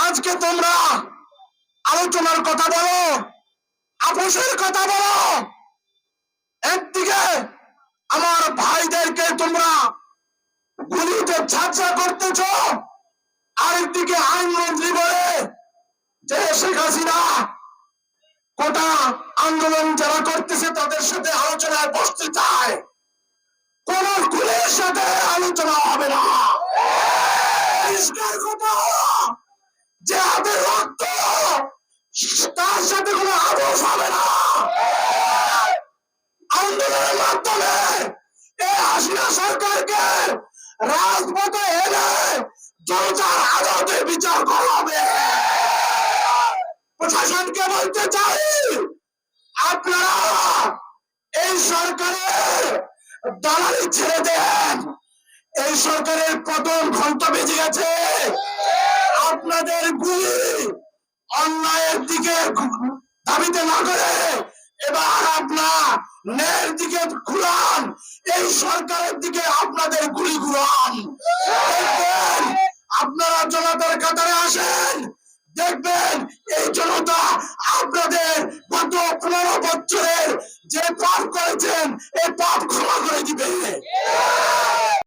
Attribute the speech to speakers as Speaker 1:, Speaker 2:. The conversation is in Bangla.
Speaker 1: আজকে তোমরা আলোচনার কথা বলো, আপোষের কথা বলো, একদিকে আমার ভাইদেরকে তোমরা গুলিতে ঝাঁঝা করতেছ, আরেকদিকে আইনমন্ত্রী বলে যে শেখ হাসিনা কোটা আন্দোলন যারা করতেছে তাদের সাথে আলোচনায় বসতে চায়। কোন গুলির সাথে আলোচনা হবে না। পরিষ্কার কথা যে হাতের রক্ত তার সাথে কোনো আপোষ হবে না। আন্দোলনের মাধ্যমে এই হাসিনা সরকারকে রাজপথে এনে জনতার আদালতে বিচার করা হবে। প্রশাসনকে বলতে চাই, আপনারা এই সরকারের দালালি ছেড়ে দেন। এই সরকারের পতন ঘন্টা বেজে গেছে। আপনাদের গুলি অন্যায়ের দিকে দাবিতে না করে এবার আপনার ন্যায়ের দিকে ঘুরান, এই সরকারের দিকে আপনাদের গুলি ঘুরান। দেখবেন আপনারা জনতার কাতারে আসেন, দেখবেন এই জনতা আপনাদের গত 15 বছরের যে পাপ করেছে